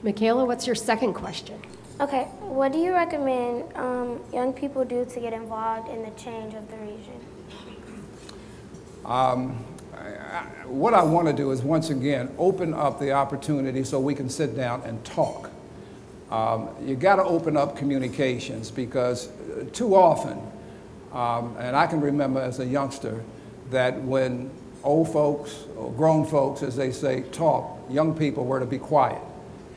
Mikaela, what's your second question? Okay, what do you recommend young people do to get involved in the change of the region? What I want to do is, once again, open up the opportunity so we can sit down and talk. You got to open up communications, because too often, and I can remember as a youngster, that when old folks, or grown folks, as they say, talk, young people were to be quiet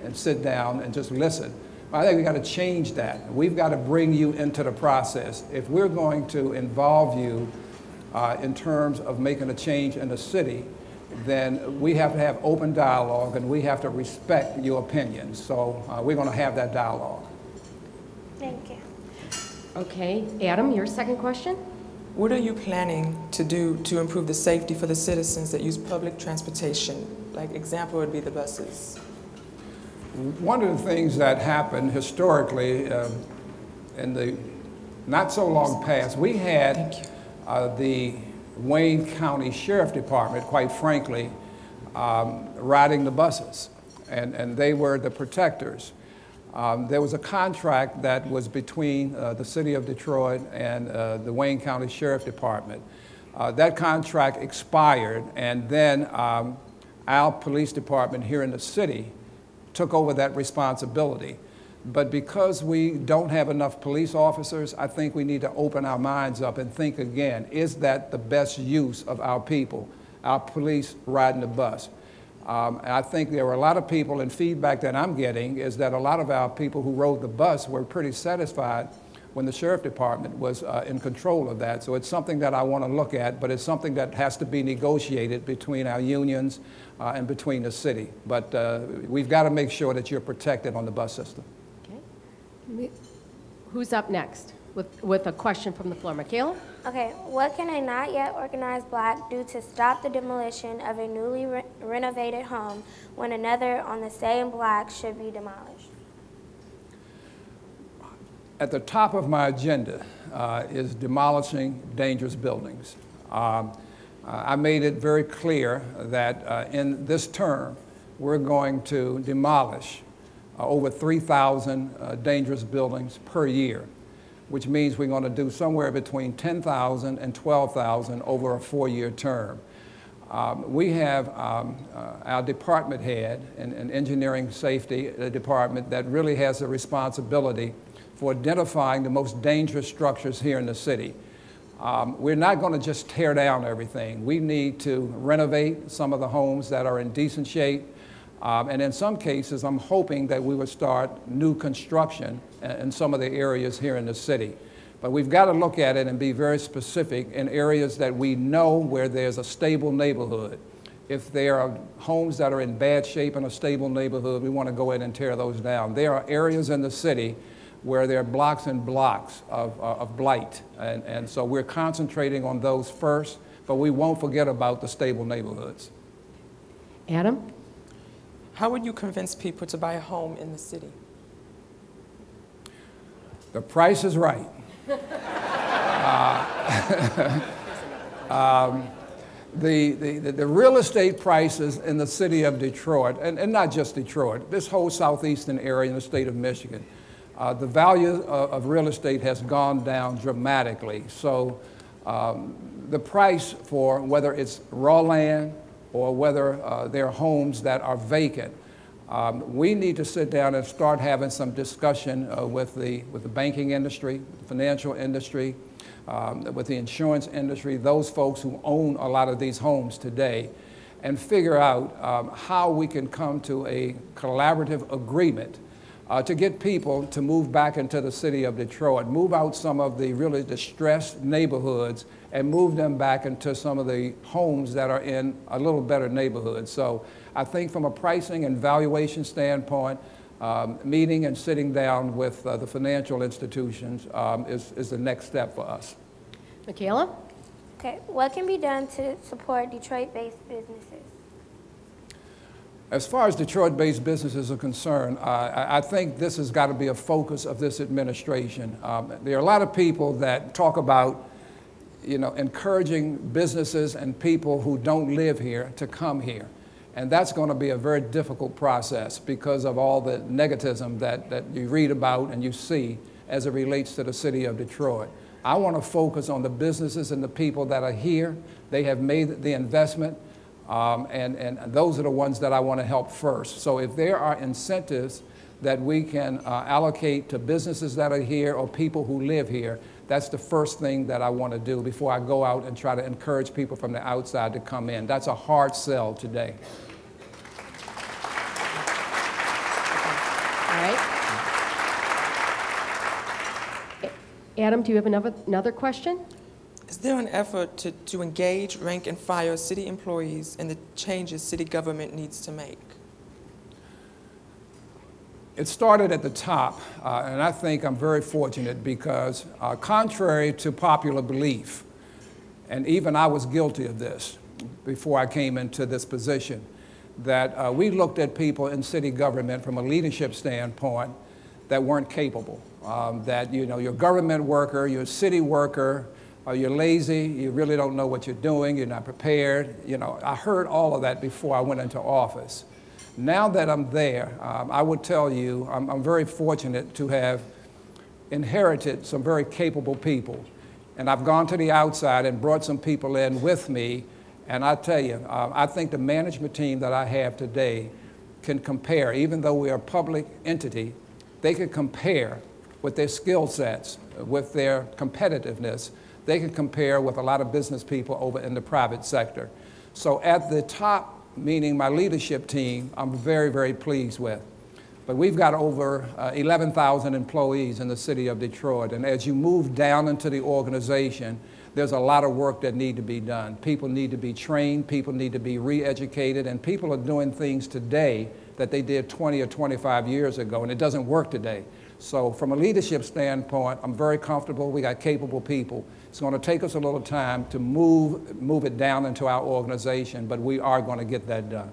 and sit down and just listen. I think we've got to change that. We've got to bring you into the process. If we're going to involve you in terms of making a change in the city, then we have to have open dialogue, and we have to respect your opinions. So we're going to have that dialogue. Thank you. Okay, Adam, your second question? What are you planning to do to improve the safety for the citizens that use public transportation? Like, example would be the buses. One of the things that happened historically in the not so long past, we had the Wayne County Sheriff Department, quite frankly, riding the buses, and they were the protectors. There was a contract that was between the city of Detroit and the Wayne County Sheriff Department. That contract expired, and then our police department here in the city took over that responsibility. But because we don't have enough police officers, I think we need to open our minds up and think again, is that the best use of our people, our police riding the bus? And I think there were a lot of people, and feedback that I'm getting is that a lot of our people who rode the bus were pretty satisfied when the sheriff department was in control of that. So it's something that I want to look at, but it's something that has to be negotiated between our unions and between the city. But we've got to make sure that you're protected on the bus system. Okay. Who's up next with a question from the floor? Mikaela? Okay, what can a not yet organized block do to stop the demolition of a newly renovated home when another on the same block should be demolished? At the top of my agenda is demolishing dangerous buildings. I made it very clear that in this term, we're going to demolish over 3,000 dangerous buildings per year, which means we're going to do somewhere between 10,000 and 12,000 over a 4-year term. We have our department head in engineering safety, the department that really has the responsibility for identifying the most dangerous structures here in the city. We're not going to just tear down everything. We need to renovate some of the homes that are in decent shape. And in some cases, I'm hoping that we will start new construction in some of the areas here in the city. But we've got to look at it and be very specific in areas that we know where there's a stable neighborhood. If there are homes that are in bad shape in a stable neighborhood, we want to go in and tear those down. There are areas in the city where there are blocks and blocks of blight. And so we're concentrating on those first, but we won't forget about the stable neighborhoods. Adam? How would you convince people to buy a home in the city? The price is right. The real estate prices in the city of Detroit, and not just Detroit, this whole southeastern area in the state of Michigan, the value of real estate has gone down dramatically. So the price for whether it's raw land or whether they're homes that are vacant, we need to sit down and start having some discussion with the banking industry, the financial industry, with the insurance industry, those folks who own a lot of these homes today, and figure out how we can come to a collaborative agreement to get people to move back into the city of Detroit, move out some of the really distressed neighborhoods and move them back into some of the homes that are in a little better neighborhoods. So I think from a pricing and valuation standpoint, meeting and sitting down with the financial institutions is the next step for us. Mikaela? Okay, what can be done to support Detroit-based businesses? As far as Detroit-based businesses are concerned, I think this has got to be a focus of this administration. There are a lot of people that talk about, encouraging businesses and people who don't live here to come here. And that's going to be a very difficult process because of all the negativism that you read about and you see as it relates to the city of Detroit. I want to focus on the businesses and the people that are here. They have made the investment, and those are the ones that I want to help first. So if there are incentives that we can allocate to businesses that are here or people who live here, that's the first thing that I want to do before I go out and try to encourage people from the outside to come in. That's a hard sell today. All right. Adam, do you have another question? Is there an effort to engage, rank, and file city employees in the changes city government needs to make? It started at the top, and I think I'm very fortunate because contrary to popular belief, and even I was guilty of this before I came into this position, that we looked at people in city government from a leadership standpoint that weren't capable. That, you know, you're a government worker, you're a city worker, you're lazy, you really don't know what you're doing, you're not prepared. You know, I heard all of that before I went into office. Now that I'm there, I would tell you I'm very fortunate to have inherited some very capable people. And I've gone to the outside and brought some people in with me. And I tell you, I think the management team that I have today can compare, even though we are a public entity, they can compare with their skill sets, with their competitiveness. They can compare with a lot of business people over in the private sector. So at the top, meaning my leadership team, I'm very, very pleased with. But we've got over 11,000 employees in the city of Detroit. And as you move down into the organization, there's a lot of work that need to be done. People need to be trained, people need to be re-educated, and people are doing things today that they did 20 or 25 years ago, and it doesn't work today. So from a leadership standpoint, I'm very comfortable. We got capable people. It's going to take us a little time to move it down into our organization, but we are going to get that done.